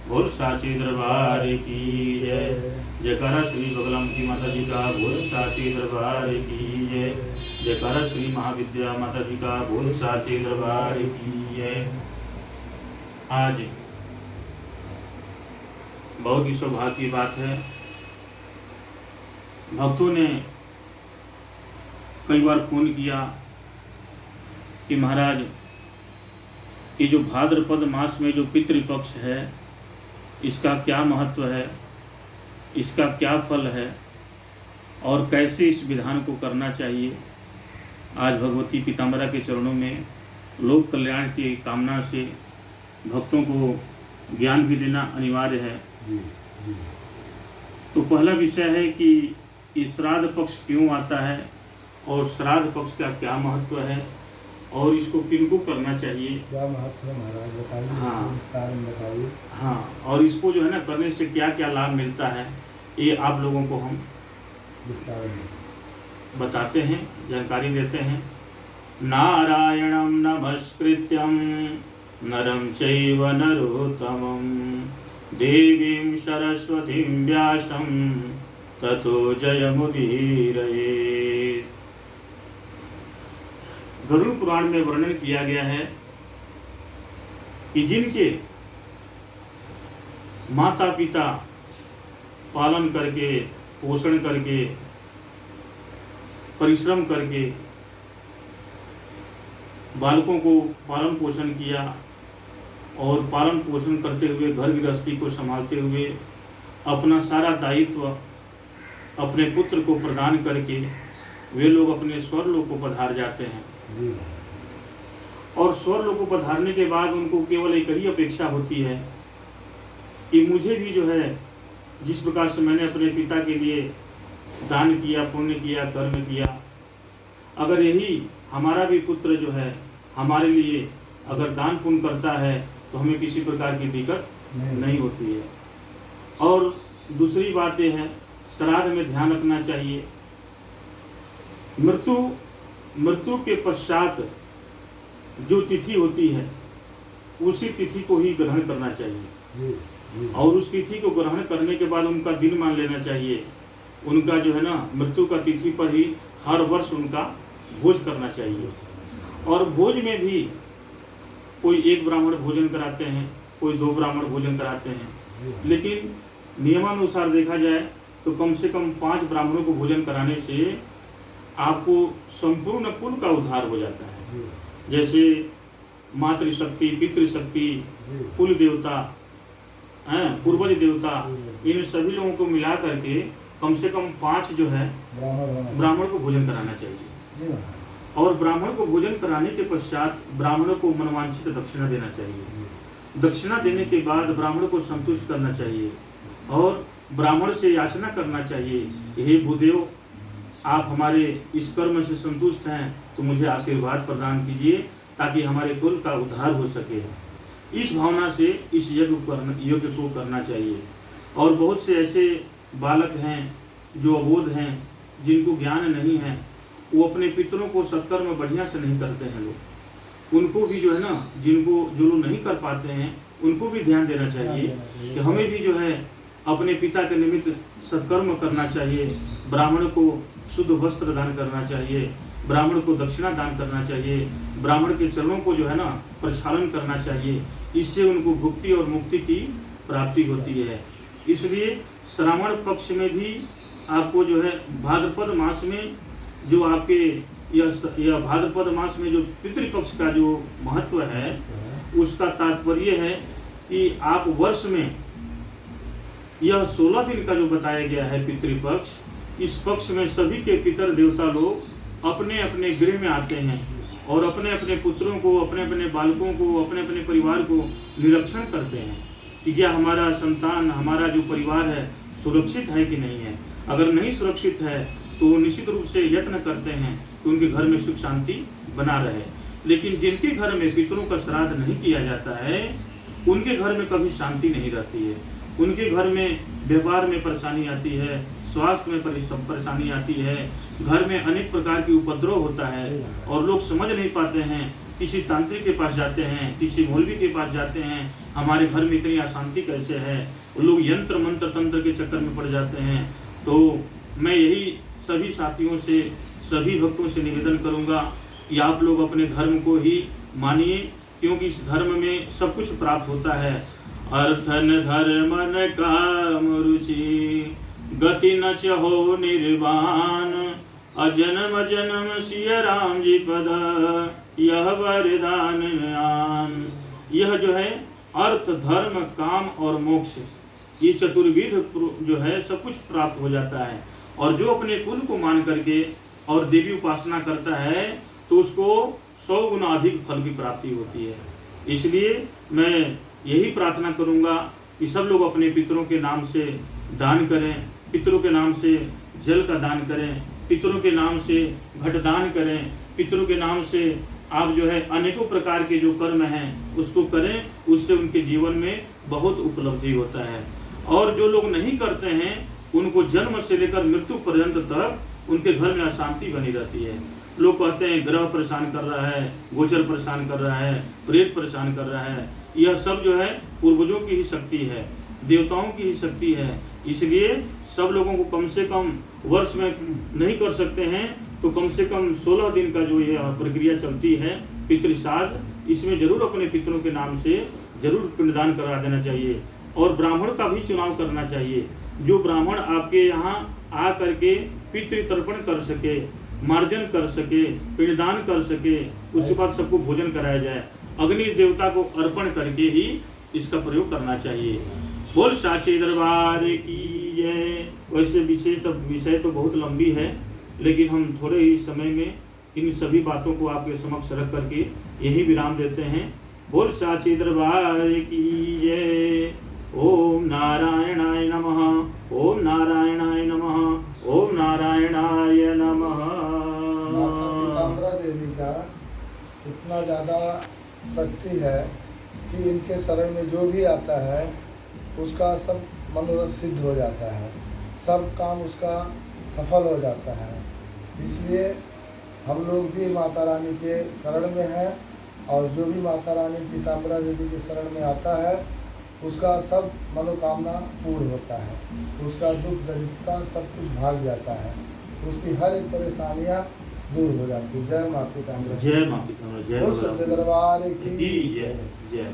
बोल साची दरबार की जय। जयकारा श्री बगलामुखी माता जी का। बोल साची दरबार की जय। जयकारा श्री महाविद्या माता जी का। बोल साची दरबार की जय। आज बहुत ही सौभाग्य की बात है, भक्तों ने कई बार फोन किया कि महाराज ये जो भाद्रपद मास में जो पितृपक्ष है इसका क्या महत्व है, इसका क्या फल है और कैसे इस विधान को करना चाहिए। आज भगवती पीताम्बरा के चरणों में लोक कल्याण की कामना से भक्तों को ज्ञान भी देना अनिवार्य है। तो पहला विषय है कि ये श्राद्ध पक्ष क्यों आता है और श्राद्ध पक्ष का क्या महत्व है और इसको किनको करना चाहिए, क्या महत्व है महाराज बताइए। हाँ विस्तार में बताइए। हाँ, और इसको जो है ना करने से क्या क्या लाभ मिलता है ये आप लोगों को हम विस्तार में बताते हैं, जानकारी देते हैं। नारायणं नमस्कृत्यं नरं चैव नरोत्तमं देवीं सरस्वतीं व्यासं ततो जयमुदीरयेत्। गरुड़ पुराण में वर्णन किया गया है कि जिनके माता पिता पालन करके, पोषण करके, परिश्रम करके बालकों को पालन पोषण किया और पालन पोषण करते हुए घर गृहस्थी को संभालते हुए अपना सारा दायित्व अपने पुत्र को प्रदान करके वे लोग अपने स्वर्लोक को पधार जाते हैं। और स्वर्लोक को पधारने के बाद उनको केवल एक ही अपेक्षा होती है कि मुझे भी जो है जिस प्रकार से मैंने अपने पिता के लिए दान किया, पुण्य किया, कर्म किया, अगर यही हमारा भी पुत्र जो है हमारे लिए अगर दान पुण्य करता है तो हमें किसी प्रकार की दिक्कत नहीं होती है। और दूसरी बात यह है, श्राद्ध में ध्यान रखना चाहिए, मृत्यु के पश्चात जो तिथि होती है उसी तिथि को ही ग्रहण करना चाहिए और उस तिथि को ग्रहण करने के बाद उनका दिन मान लेना चाहिए। उनका जो है ना मृत्यु का तिथि पर ही हर वर्ष उनका भोज करना चाहिए। और भोज में भी कोई एक ब्राह्मण भोजन कराते हैं, कोई 2 ब्राह्मण भोजन कराते हैं, लेकिन नियमानुसार देखा जाए तो कम से कम 5 ब्राह्मणों को भोजन कराने से आपको संपूर्ण कुल का उद्धार हो जाता है। जैसे मातृशक्ति, पितृशक्ति, कुल देवता, पूर्वज देवता, इन सभी लोगों को मिला करके कम से कम 5 जो है ब्राह्मण को भोजन कराना चाहिए। और ब्राह्मण को भोजन कराने के पश्चात ब्राह्मणों को मनवांछित दक्षिणा देना चाहिए। दक्षिणा देने के बाद ब्राह्मण को संतुष्ट करना चाहिए और ब्राह्मण से याचना करना चाहिए, हे भूदेव आप हमारे इस कर्म से संतुष्ट हैं तो मुझे आशीर्वाद प्रदान कीजिए ताकि हमारे कुल का उद्धार हो सके। इस भावना से इस यज्ञ को करना चाहिए। और बहुत से ऐसे बालक हैं जो अबोध हैं, जिनको ज्ञान नहीं है, वो अपने पितरों को सत्कर्म बढ़िया से नहीं करते हैं लोग। उनको भी जो है ना, जो लोग नहीं कर पाते हैं उनको भी ध्यान देना चाहिए कि हमें भी जो है अपने पिता के निमित्त सत्कर्म करना चाहिए। ब्राह्मण को शुद्ध वस्त्र दान करना चाहिए, ब्राह्मण को दक्षिणा दान करना चाहिए, ब्राह्मण के चरणों को जो है ना प्रक्षालन करना चाहिए। इससे उनको भुक्ति और मुक्ति की प्राप्ति होती है। इसलिए श्रावण पक्ष में भी आपको जो है भाद्रपद मास में जो आपके यह भाद्रपद मास में जो पितृपक्ष का जो महत्व है उसका तात्पर्य है कि आप वर्ष में यह 16 दिन का जो बताया गया है पितृपक्ष, इस पक्ष में सभी के पितर देवता लोग अपने अपने गृह में आते हैं और अपने अपने पुत्रों को, अपने अपने बालकों को, अपने अपने परिवार को निरीक्षण करते हैं कि क्या हमारा संतान, हमारा जो परिवार है सुरक्षित है कि नहीं है। अगर नहीं सुरक्षित है तो वो निश्चित रूप से यत्न करते हैं कि उनके घर में सुख शांति बना रहे। लेकिन जिनके घर में पितरों का श्राद्ध नहीं किया जाता है उनके घर में कभी शांति नहीं रहती है। उनके घर में व्यवहार में परेशानी आती है, स्वास्थ्य में परेशानी आती है, घर में अनेक प्रकार की उपद्रव होता है और लोग समझ नहीं पाते हैं किसी तांत्रिक के पास जाते हैं, किसी मौलवी के पास जाते हैं, हमारे घर में इतनी अशांति कैसे है, वो लोग यंत्र मंत्र तंत्र के चक्कर में पड़ जाते हैं। तो मैं यही सभी साथियों से, सभी भक्तों से निवेदन करूंगा कि आप लोग अपने धर्म को ही मानिए, क्योंकि इस धर्म में सब कुछ प्राप्त होता है। अर्थन धर्मन काम रुचि गति न चहो निर्वाण, अजन्म जन्म सिया राम जी पद यह वरदान आन। यह जो है अर्थ, धर्म, काम और मोक्ष, ये चतुर्विध जो है सब कुछ प्राप्त हो जाता है। और जो अपने कुल को मान करके और देवी उपासना करता है तो उसको 100 गुना अधिक फल की प्राप्ति होती है। इसलिए मैं यही प्रार्थना करूंगा कि सब लोग अपने पितरों के नाम से दान करें, पितरों के नाम से जल का दान करें, पितरों के नाम से घटदान करें, पितरों के नाम से आप जो है अनेकों प्रकार के जो कर्म हैं उसको करें, उससे उनके जीवन में बहुत उपलब्धि होता है। और जो लोग नहीं करते हैं उनको जन्म से लेकर मृत्यु पर्यंत तक उनके घर में अशांति बनी रहती है। लोग कहते हैं ग्रह परेशान कर रहा है, गोचर परेशान कर रहा है, प्रेत परेशान कर रहा है। यह सब जो है पूर्वजों की ही शक्ति है, देवताओं की ही शक्ति है। इसलिए सब लोगों को कम से कम वर्ष में नहीं कर सकते हैं तो कम से कम 16 दिन का जो ये प्रक्रिया चलती है पितृश्राद्ध, इसमें जरूर अपने पितरों के नाम से जरूर पिंडदान करा देना चाहिए। और ब्राह्मण का भी चुनाव करना चाहिए, जो ब्राह्मण आपके यहाँ आ करके पितृतर्पण कर सके, मार्जन कर सके, पिंडदान कर सके, उसके बाद सबको भोजन कराया जाए। अग्नि देवता को अर्पण करके ही इसका प्रयोग करना चाहिए। बोल साचे दरबार की जय। वैसे विषय तो बहुत लंबी है, लेकिन हम थोड़े ही समय में इन सभी बातों को आपके समक्ष रख करके यही विराम देते हैं। बोल साचे दरबार की जय। ओम नारायणाय नमः, ओम नारायणाय नमः, ओम नारायणाय नमः। माता पीताम्बरा देवी का इतना ज़्यादा शक्ति है कि इनके शरण में जो भी आता है उसका सब मनोरथ सिद्ध हो जाता है, सब काम उसका सफल हो जाता है। इसलिए हम लोग भी माता रानी के शरण में हैं, और जो भी माता रानी पीताम्बरा देवी के शरण में आता है उसका सब मनोकामना पूर्ण होता है, उसका दुख दरिद्रता सब कुछ भाग जाता है, उसकी हर एक परेशानियाँ दूर हो जाती है। जय माता पीताम्बरा, जय माता पीताम्बरा, जय दरबार की जय जय।